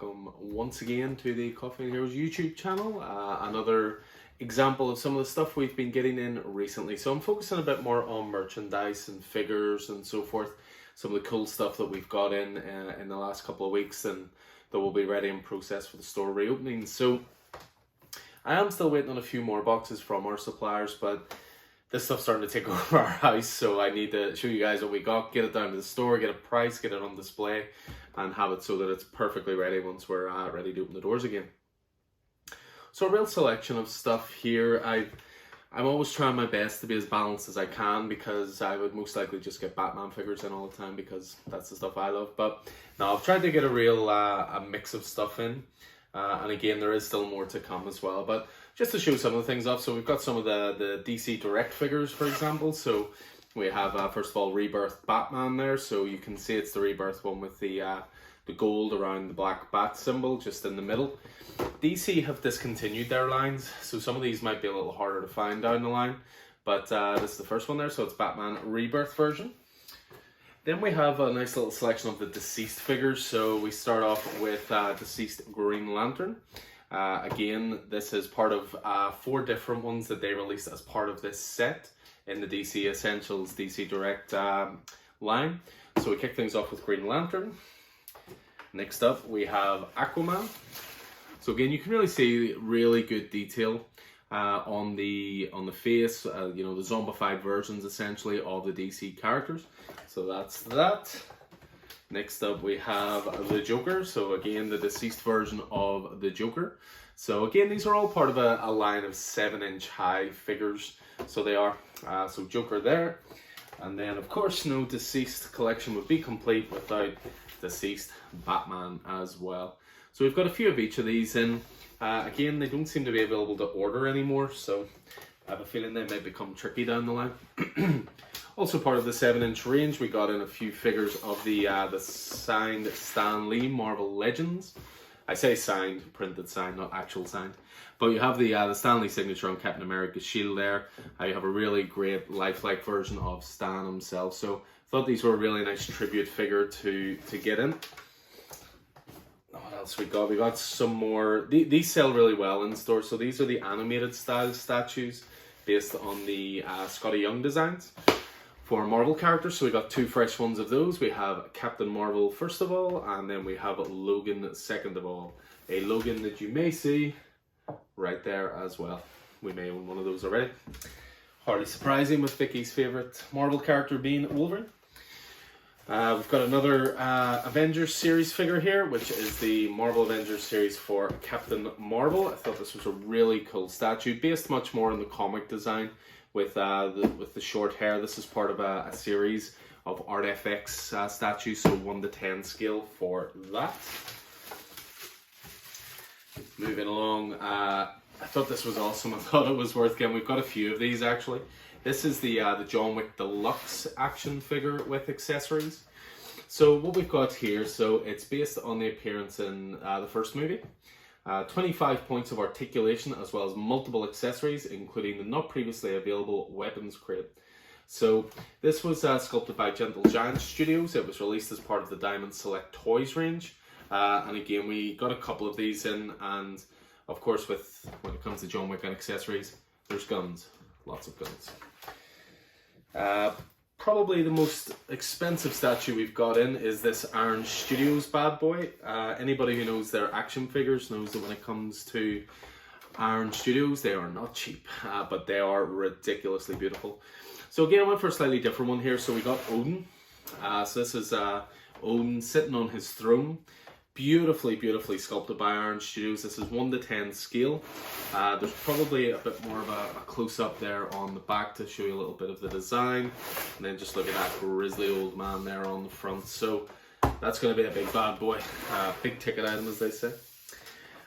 welcome once again to the Coffee and Heroes YouTube channel. Another example of some of the stuff we've been getting in recently. So I'm focusing a bit more on merchandise and figures and so forth. Some of the cool stuff that we've got in the last couple of weeks and that will be ready and processed for the store reopening. So I am still waiting on a few more boxes from our suppliers, but this stuff's starting to take over our house, so I need to show you guys what we got, get it down to the store, get a price, get it on display, and have it so that it's perfectly ready once we're ready to open the doors again. So a real selection of stuff here. I'm always trying my best to be as balanced as I can, because I would most likely just get Batman figures in all the time because that's the stuff I love. But now I've tried to get a real a mix of stuff in, and again there is still more to come as well. But just to show some of the things off, so we've got some of the DC Direct figures, for example. So we have first of all Rebirth Batman there, so you can see it's the Rebirth one with the gold around the black bat symbol just in the middle. DC have discontinued their lines, so some of these might be a little harder to find down the line, but this is the first one there, so it's Batman Rebirth version. Then we have a nice little selection of the deceased figures. So we start off with deceased Green Lantern. Again, this is part of 4 different ones that they released as part of this set in the DC Essentials DC Direct line. So we kick things off with Green Lantern. Next up we have Aquaman. So again, you can really see really good detail on the face, you know, the zombified versions essentially of the DC characters. So that's that. Next up we have the Joker. So again, the deceased version of the Joker. So again, these are all part of a line of 7-inch high figures. So they are. So Joker there. And then of course no deceased collection would be complete without deceased Batman as well. So we've got a few of each of these in. Again, they don't seem to be available to order anymore, so I have a feeling they might become tricky down the line. Also part of the 7-inch range, we got in a few figures of the signed Stan Lee Marvel Legends. I say signed, printed signed, not actual signed. But you have the Stan Lee signature on Captain America's shield there. You have a really great lifelike version of Stan himself. So I thought these were a really nice tribute figure to get in. What else we got? We got some more. These sell really well in store. So these are the animated style statues based on the Scotty Young designs for Marvel characters. So we got 2 fresh ones of those. We have Captain Marvel first of all, and then we have Logan second of all. A Logan that you may see right there as well. We may own one of those already. Hardly surprising with Vicky's favourite Marvel character being Wolverine. We've got another Avengers series figure here, which is the Marvel Avengers series for Captain Marvel. I thought this was a really cool statue, based much more on the comic design with the short hair. This is part of a series of ArtFX statues, so 1:10 scale for that. Moving along, I thought this was awesome. I thought it was worth getting. We've got a few of these actually. This is the John Wick Deluxe action figure with accessories. So what we've got here, so it's based on the appearance in the first movie. 25 points of articulation as well as multiple accessories, including the not previously available weapons crate. So this was sculpted by Gentle Giant Studios. It was released as part of the Diamond Select Toys range. And again, we got a couple of these in, and of course when it comes to John Wick and accessories, there's guns. Lots of guns. Probably the most expensive statue we've got in is this Iron Studios bad boy. Anybody who knows their action figures knows that when it comes to Iron Studios, they are not cheap, but they are ridiculously beautiful. So again, I went for a slightly different one here. So we got Odin. So this is Odin sitting on his throne. Beautifully sculpted by Iron Studios. This is 1:10 scale. There's probably a bit more of a close-up there on the back to show you a little bit of the design. And then just look at that grizzly old man there on the front. So that's going to be a big bad boy. Big ticket item, as they say.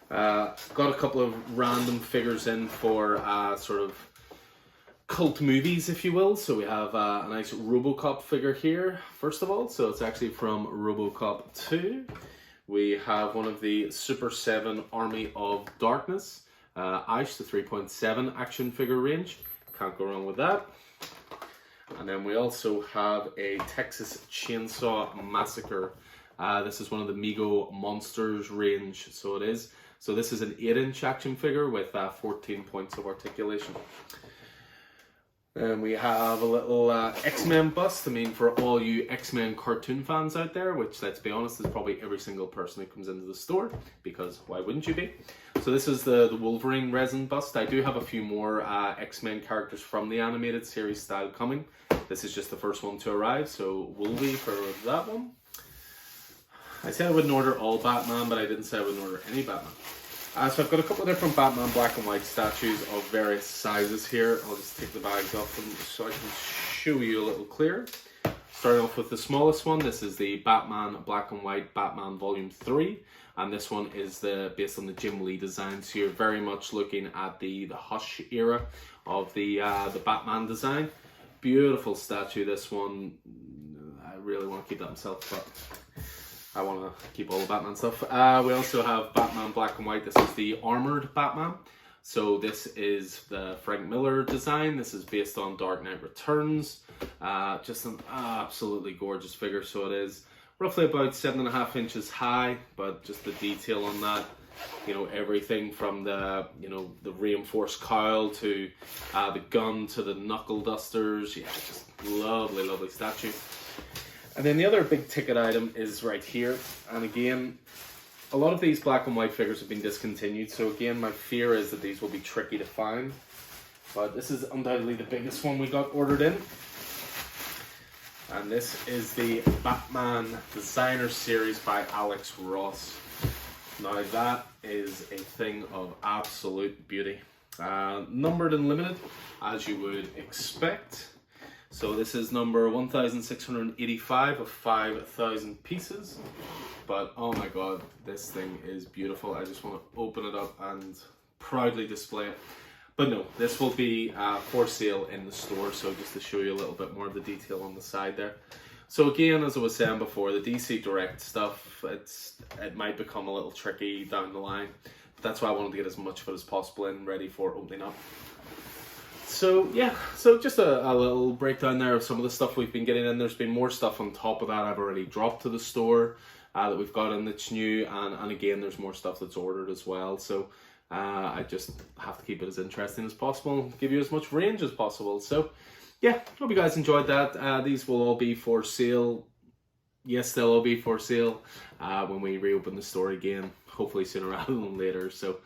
Got a couple of random figures in for sort of cult movies, if you will. So we have a nice RoboCop figure here, first of all. So it's actually from RoboCop 2. We have one of the Super 7 Army of Darkness, Aish, the 3.7 action figure range. Can't go wrong with that. And then we also have a Texas Chainsaw Massacre This is one of the Mego Monsters range, so it is. So this is an 8-inch action figure with 14 points of articulation. And we have a little X-Men bust. I mean, for all you X-Men cartoon fans out there, which, let's be honest, is probably every single person who comes into the store, because why wouldn't you be? So this is the Wolverine resin bust. I do have a few more X-Men characters from the animated series style coming. This is just the first one to arrive, so we'll be for that one. I said I wouldn't order all Batman, but I didn't say I wouldn't order any Batman. So I've got a couple of different Batman black and white statues of various sizes here. I'll just take the bags off them so I can show you a little clearer. Starting off with the smallest one, this is the Batman black and white Batman Volume 3. And this one is based on the Jim Lee design. So you're very much looking at the Hush era of the Batman design. Beautiful statue, this one. I really want to keep that myself, but I want to keep all the Batman stuff. We also have Batman Black and White. This is the Armored Batman. So this is the Frank Miller design. This is based on Dark Knight Returns. Just an absolutely gorgeous figure. So it is roughly about 7.5 inches high, but just the detail on that, you know, everything from the, you know, the reinforced cowl to the gun to the knuckle dusters. Yeah, just lovely, lovely statue. And then the other big ticket item is right here. And again, a lot of these black and white figures have been discontinued. So again, my fear is that these will be tricky to find. But this is undoubtedly the biggest one we got ordered in. And this is the Batman Designer Series by Alex Ross. Now that is a thing of absolute beauty. Numbered and limited, as you would expect. So this is number 1685 of 5,000 pieces. But oh my god, this thing is beautiful. I just want to open it up and proudly display it. But no, this will be for sale in the store. So just to show you a little bit more of the detail on the side there. So again, as I was saying before, the DC Direct stuff, it might become a little tricky down the line. But that's why I wanted to get as much of it as possible in, ready for opening up. So yeah, so just a little breakdown there of some of the stuff we've been getting in. There's been more stuff on top of that I've already dropped to the store that we've got in that's new, and again there's more stuff that's ordered as well. So I just have to keep it as interesting as possible, give you as much range as possible. So yeah, hope you guys enjoyed that. These will all be for sale. Yes, they'll all be for sale when we reopen the store again, hopefully sooner rather than later. So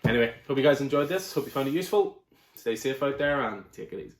anyway, hope you guys enjoyed this, hope you found it useful. Stay safe out there and take it easy.